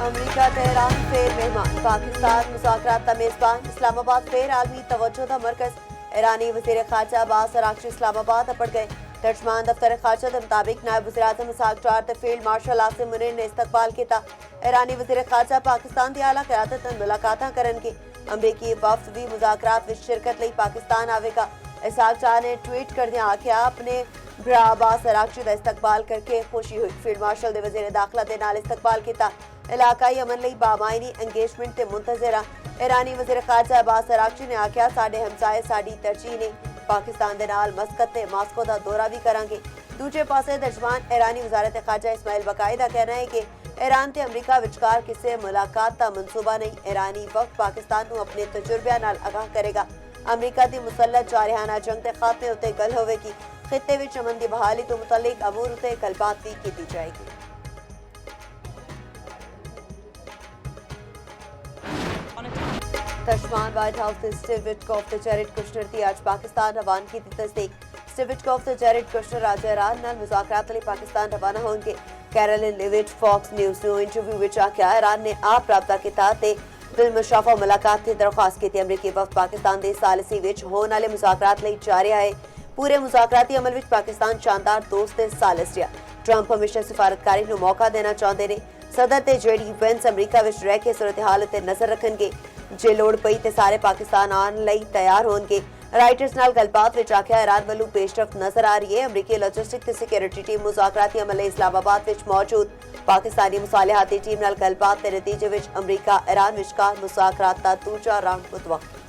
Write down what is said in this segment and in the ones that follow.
अमरीका Tehran फेर मेहमान पाकिस्तान मुज़ाकरात का मेज़बान इस्लामाबाद फेर आलमी तवज्जो का मरकज़ ईरानी वज़ीर ख़ारजा अब्बास अराग़ची इस्लामाबाद अपड़ गए। तर्जमान दफ्तर ख़ारजा के मुताबिक नायब वज़ीर आज़म इसहाक डार ते फील्ड मार्शल आसिम मुनीर ने इस्तकबाल किया। ईरानी वज़ीर ख़ारजा पाकिस्तान की आला क़यादत नाल मुलाकातां करनगे। अमरीकी वफ़द भी मुज़ाकरात विच शिरकत लई पाकिस्तान आवेगा। इसहाक डार ने ट्वीट करदियां आख्या अपने भरा अब्बास अराग़ची का इस्तकबाल करके खुशी हुई। फील्ड मार्शल दे वज़ीर दाखिला दे नाल इस्तकबाल किया। इलाकाई अमन लई बामायनी एंगेजमेंट ते मुंतज़िर आ। ईरानी वज़ीर ख़ारजा अब्बास अराग़ची ने आख्या साडे हमसाए साडी तरजीह ने पाकिस्तान दे नाल मस्कत ते मास्को का दौरा भी करांगे। दूजे पासे तर्जमान ईरानी वज़ारत ख़ारजा इस्माइल बकाई का कहना है कि ईरान ते अमरीका विचकार किसी मुलाकात का मनसूबा नहीं। ईरानी वफ़द पाकिस्तान को अपने तजुर्बे नाल आगाह करेगा। अमरीका की मुसल्लत जारहाना जंग के खात्मे उत्ते गल होवेगी। खित्ते विच अमन की बहाली तो मुतल्लिक अमूर उत्ते गलबात भी की जाएगी। तर्जमान वाइट हाउस के स्टीव विटकॉफ ते जैरेड कुशनर की आज पाकिस्तान रवानगी की तस्दीक। स्टीव विटकॉफ ते जैरेड कुशनर आज ईरान नाल मुज़ाकरात लई पाकिस्तान रवाना होंगे। कैरोलिन लिविट फॉक्स न्यूज़ नू इंटरव्यू विच आख्या ईरान ने आप राबता कीता ते बिल मुशाफा मुलाकात की दरख्वास्त की। अमरीकी वफ़द पाकिस्तान दे सालिसी विच होने वाले मुज़ाकरात लई जा रहा है। पूरे मुज़ाकराती अमल विच पाकिस्तान शानदार दोस्त ते सालिस रहा। ट्रंप हमेशा सिफारतकारी नू मौका देना चाहते ने। सदर ते जेडी वेंस अमरीका विच रह के सूरत हाल उत्ते नजर रखणगे। जे लोड़ पई ते सारे पाकिस्तान आने लई तैयार होंगे। राइटर्स नाल गलबात विच आख्या ईरान वालों पेशरफ्त नजर आ रही है। अमरीकी लॉजिस्टिक ते सिक्योरिटी टीम मुज़ाकराती अमल लई इस्लामाबाद विच मौजूद। पाकिस्तानी मुसालिहाती टीम नाल गलबात के नतीजे विच अमरीका ईरान विचकार मुज़ाकरात दा दूजा राउंड मुतवक्किल।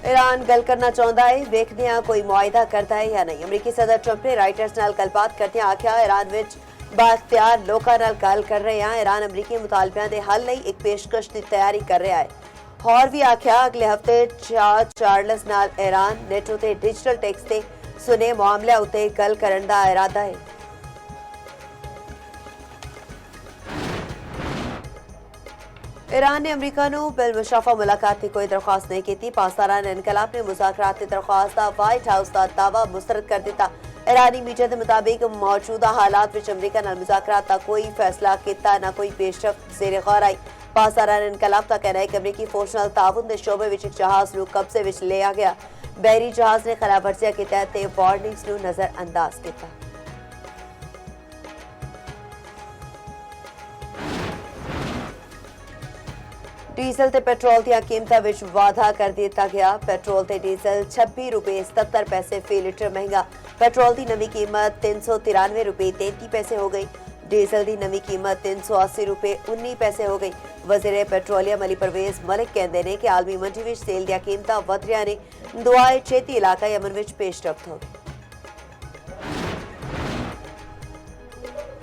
ईरान गल करना चाहता है, देखते हैं कोई मुआहिदा करता है या नहीं। अमरीकी सदर ट्रंप ने राइटर्स नाल गलबात करते आख्या ईरान विच बाख्तियार लोकां नाल गल कर रहे हैं। ईरान अमरीकी मुतालबियां दे हल लई एक पेशकश की तैयारी कर रहा है। होर भी आख्या अगले हफ्ते चार्ल्स नाल ईरान नेटो ते डिजिटल टैक्स ते सुने मामले उत्ते गल करन दा इरादा है। ईरान ने अमरीका नू बिल मुशाफा मुलाकात की कोई दरख्वास्त नहीं की। पाकिस्तान इनकलाब ने मुज़ाकरात की दरख्वास्त का व्हाइट हाउस का दावा मुस्तरद कर दिता। ईरानी मीडिया के मुताबिक मौजूदा हालात विच अमरीका नाल मुज़ाकरात का कोई फैसला किया ना कोई पेशरफ्त ज़ेरे गौर आई। पाकिस्तान इनकलाब का कहना है कि अमरीकी फौज नाल ताउन के शोबे विच एक जहाज नू कब्जे विच लिया गया। बहरी जहाज ने खिलाफ वर्जियां की ते वार्निंग्स नू नजरअंदाज किया। डीजल ते पेट्रोल दी कीमतां विच वाधा कर दिता गया। पेट्रोल ते डीजल 26 रुपए 77 पैसे फी लीटर महंगा। पेट्रोल की नवी कीमत 393 रुपए 33 पैसे हो गई। डीजल की नवी कीमत 380 रुपए 19 पैसे हो गई। वज़ीर पेट्रोलियम अली परवेज मलिक कहते हैं कि आलमी मंडी विच तेल दी कीमतां वध रहियां ने। दुआए छेती इलाकाई अमन विच पेशरफ्त होगी।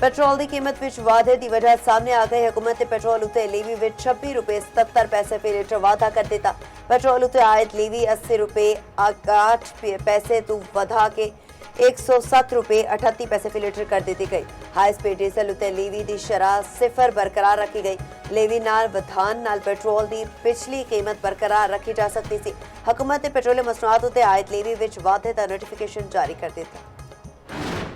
पेट्रोल की कीमत विच वाधे की वजह सामने आ गई। हुकूमत ने पेट्रोल उत्ते लीवी विच 26 रुपए 77 पैसे फी लीटर वाधा कर दिता। पेट्रोल उत्ते आयत लीवी 80 रुपए 8 पैसे तो वधा के 107 रुपए 38 पैसे फी लीटर कर दी गई। हाई स्पीड डीजल उत्ते लीवी की शरह 0 बरकरार रखी गई। लीवी नाल वधान नाल पेट्रोल की पिछली कीमत बरकरार रखी जा सकती सी। हुकूमत ने पेट्रोलियम मसनूआत उत्ते आयत लीवी विच वाधे का नोटिफिकेशन जारी कर दिता।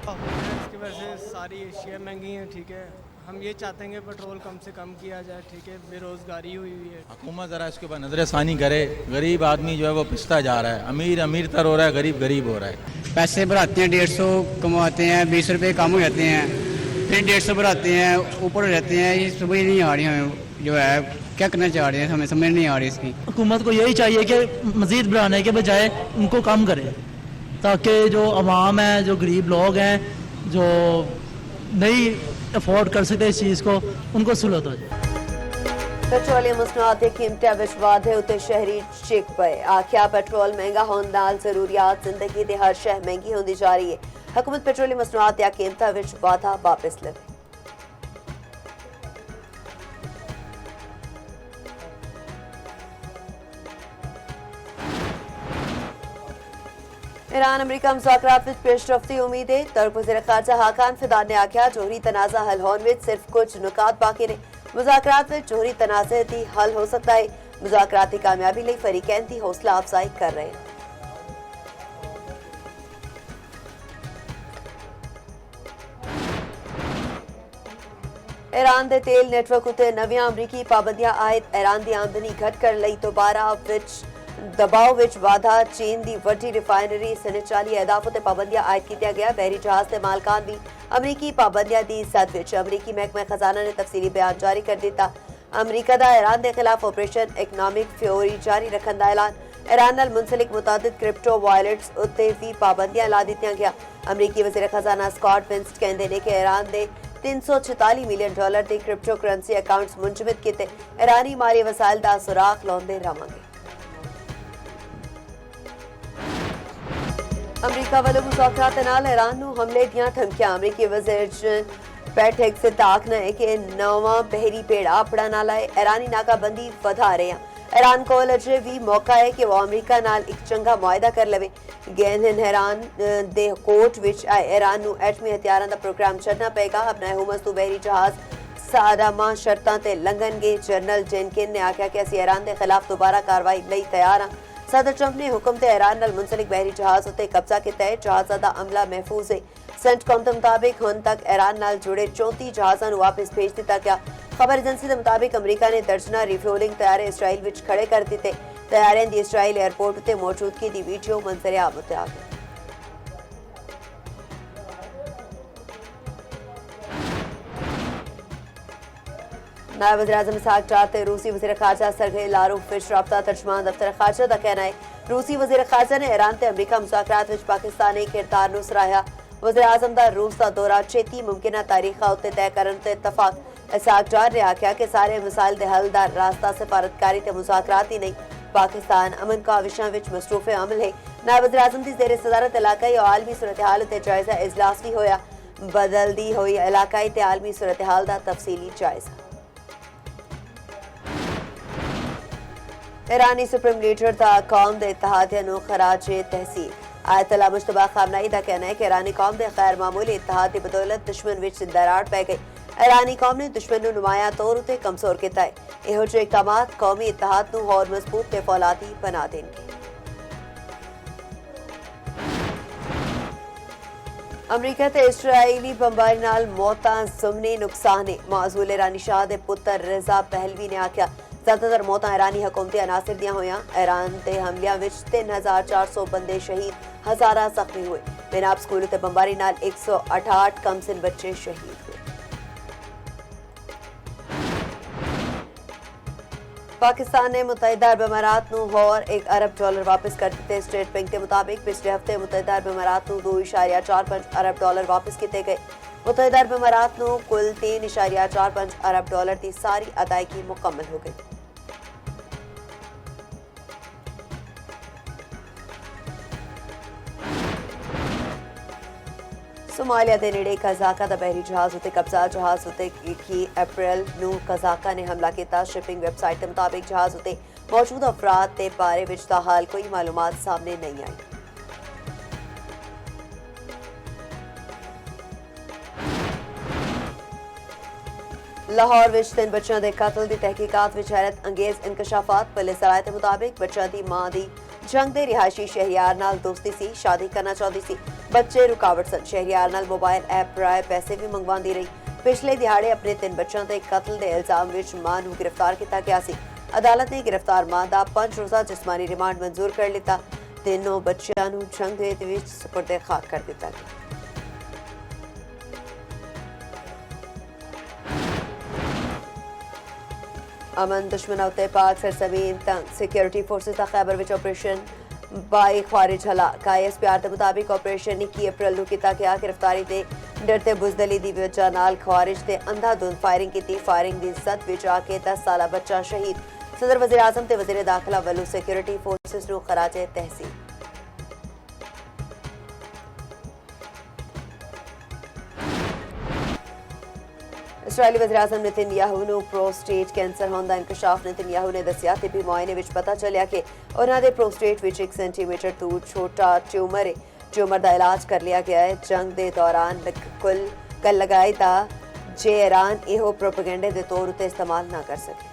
इसकी वजह से सारी एशिया महंगी हैं। ठीक है, हम ये चाहते हैं कि पेट्रोल कम से कम किया जाए। ठीक है, बेरोज़गारी हुई है। हुकूमत ज़रा इसके ऊपर नज़रसानी करे। गरीब आदमी जो है वो पिसता जा रहा है। अमीर अमीर तर हो रहा है, गरीब गरीब हो रहा है। पैसे भराते हैं 150 कमाते हैं 20 रुपए कम हो जाते हैं, फिर 150 भराते हैं ऊपर हो जाते हैं। ये समझ नहीं आ रही हमें जो है क्या करना चाह रहे हैं, हमें समझ नहीं आ रही इसकी। हुकूमत को यही चाहिए कि मज़ीद बढ़ाने के बजाय उनको कम करे, ताकि जो अवाम है, जो गरीब लोग हैं, जो नहीं अफोर्ड कर सकते इस चीज़ को, उनको सहूलत हो जाए। पेट्रोलियम मसनूआत कीमतें विच वाधे उत्ते शहरी चिक पे आख्या पेट्रोल महंगा होने नाल जरूरियात जिंदगी दे हर शह महंगी होती जा रही है। हुकूमत पेट्रोलियम मसनूआत कीमतें विच वाधा वापस लवे। ईरान अमरीका मुज़ाकरात विच पेशरफ्त की उम्मीद है। तर्क वज़ीर ख़ारजा हाकान फिदान ने आख्या जोहरी तनाज़ा हल होने विच सिर्फ कुछ नुकात बाकी ने। मुज़ाकरात विच जोहरी तनाज़े दी हल हो सकता है। मुज़ाकराती कामयाबी लई फरीकैन की हौसला अफजाई कर रहे हैं। ईरान के तेल नैटवर्क उत्ते नवीं अमरीकी पाबंदियां आयद ईरान की आमदनी घट करने लई दोबारा दबाव विच वाधा चीन की वड्डी रिफाइनरी सने 40 अहदाफ उत्ते पाबंदियां आयद कीतियां गया बहरी जहाज के मालकान भी अमरीकी पाबंदियां की सद विच अमरीकी महकमा खजाना ने तफसीली बयान जारी कर दिता। अमरीका का ईरान के खिलाफ ऑपरेशन इकनॉमिक फ्योरी जारी रखने का ऐलान। ईरान नाल मुंसलिक मुतादिद क्रिप्टो वॉलेट्स उत्ते भी पाबंदियां ला दित्तियां गया। अमरीकी वज़ीर खजाना स्कॉट बेंस्ट कहंदे ने कि ईरान दे $346 मिलियन के क्रिप्टो करेंसी अकाउंट्स मुंजमद किते ईरानी माली वसाइल का सुराख लाउंदे रहांगे। अमरीका वालों मुज़ाकरात नाल ईरान नूं हमले दियां धमकियां। अमरीकी वज़ीर पैट हेग्सेट दा आखना है कि नवा बहरी बेड़ा अपना नाला ईरानी नाकाबंदी वधा रहे हैं। ईरान को अजे भी मौका है कि वो अमरीका नाल एक चंगा मुआहदा कर लवे। गेंद ईरान दे कोर्ट विच आए ईरान नूं एटमी हथियारां दा प्रोग्राम छड्डना पेगा। अपना हुमस तू बहरी जहाज सारामा शर्तां ते लंघनगे। जनरल जेनकिन ने आख्या कि असीं ईरान के खिलाफ दोबारा कार्रवाई लई तैयार हां। सदर ट्रंप ने हुक्म ते ईरान नाल मुंसलिक बहरी जहाज उत्ते कब्जा किया है। जहाज़ां दा अमला महफूज है। सेंटकॉम के मुताबिक हुण तक ईरान नाल जुड़े 34 जहाज़ां नूं वापस भेज दिता गया। खबर एजेंसी के मुताबिक अमरीका ने दर्जना रिफ्यूलिंग तैयारे इसराइल विच खड़े कर दिते। तैयारियां दी इसराइल एयरपोर्ट उत्ते मौजूदगी दी वीडियो मंजर आम उत्ते आ गई। नायब वज़ीर-ए-आज़म इसहाक डार ते रूसी वज़ीर खारजा सरगेई लारोफ विच राबता। तर्जमान दफ्तर खारजा का कहना है रूसी वज़ीर खारजा ने ईरान ते अमरीका मुज़ाकरात विच पाकिस्तानी किरदार नूं सराहया। वज़ीर-ए-आज़म दा रूस दा दौरा छेती मुमकिना तारीखां उत्ते तय करन ते इत्तफाक। इसहाक डार ने आख्या कि सारे मसाइल दे हल दा रास्ता सिफारतकारी ते मुज़ाकरात ही नहीं। पाकिस्तान अमन काविशां विच मसरूफ अमल है। नायब वज़ीर-ए-आज़म दी ज़ेरे सदारत इलाकाई और आलमी सूरत-ए-हाल ते जायजा इजलास भी होया। बदलदी हुई इलाकाई ते आलमी सूरत-ए-हाल दा तफसीली जायजा। ईरानी सुप्रीम लीडर दा कौम दे इत्तेहादिया नूं खराजे तहसीन। आयतुल्ला मुश्तबा खामनाई दा कहना है कि ईरानी कौम दे गैर मामूली इत्तेहाद दी बदौलत दुश्मन विच दरार पै गई। ईरानी कौम ने दुश्मन नूं नुमाया तौर उत्ते कमजोर किया है। इहो जे इकदामात कौमी इत्तेहाद नूं होर मजबूत ते फौलादी बना देणगे। अमरीका ते इसराइली बंबारी नाल मौतां ज़मनी नुकसान है। माजूल ईरानी शाह दे पुत्र रिजा पहलवी ने आख्या ज्यादातर मौतां ईरानी हुकूमती अनासर दियां होईयां। ईरान दे हमलियां विच 3400 बंदे शहीद, हज़ारां जख्मी हुए। बेनाब स्कूल ते बंबारी नाल 168 कमसिन बच्चे शहीद हुए। पाकिस्तान ने मुत्तहिदा अरब अमारात नूं होर $1 अरब वापस कर दिते। स्टेट बैंक के मुताबिक पिछले हफ्ते मुत्तहिदा अरब अमारात नूं $2.45 अरब वापस किए गए। मुत्तहिदा अरब अमारात नूं कुल $3.45 अरब की सारी अदायगी मुकम्मल हो गई। सोमालिया के नेड़े कजाका का बहरी जहाज उत्ते कब्जा। जहाज उत्ते 21 अप्रैल नूं कजाका ने हमला किया। शिपिंग वैबसाइट के मुताबिक जहाज उत्ते मौजूद अफराद के बारे विच ताहाल कोई मालूमात सामने नहीं आई। लाहौर विच 3 बच्चों के कतल की तहकीकात विच हैरत अंगेज इंकशाफात। पुलिस राय के मुताबिक बच्चों की मां की जंग के रिहायशी शहरियार नाल दोस्ती सी, शादी करना चाहती सी। बच्चे रुकावट सन। शहरियार नाल मोबाइल ऐप राय पैसे भी मंगवाती रही। पिछले दिहाड़े अपने 3 बच्चों के कतल के इल्जाम विच मां नूं गिरफ्तार किया गया सी। अदालत ने गिरफ्तार मां का 5 रोज़ा जिस्मानी रिमांड मंजूर कर लिया। तीनों बच्चों नूं जंग के विच सुपुर्दे खाक कर दिता गया। अमन दुश्मना उत्ते पाक सरजमीन तंग। सिक्योरिटी फोर्सेस का खैबर विच ऑपरेशन बाई खारिज हला। ISPR के मुताबिक ऑपरेशन 21 अप्रैल नूं किया गया। गिरफ्तारी के डरते बुजदली की वजह नाल खारिज ते अंधाधुंध फायरिंग की। फायरिंग की जद विच आके 10 साला बच्चा शहीद। सदर वज़ीर आज़म ते वज़ीर दाखिला वालों सिक्योरिटी फोर्सेस नूं खराजे तहसीन। इसराइली वज़ीर-ए-आज़म नेतन्याहू नूं प्रोस्टेट कैंसर होने का इंकशाफ। नेतन्याहू ने दस्सिया तिबी मुआयने विच पता चलिया कि उन्हां दे प्रोस्टेट विच 1 सेंटीमीटर दूर छोटा ट्यूमर है। ट्यूमर का इलाज कर लिया गया है। जंग के दौरान कल लगाई था जे ईरान इहो प्रोपेगेंडे के तौर उत्ते इस्तेमाल ना कर सके।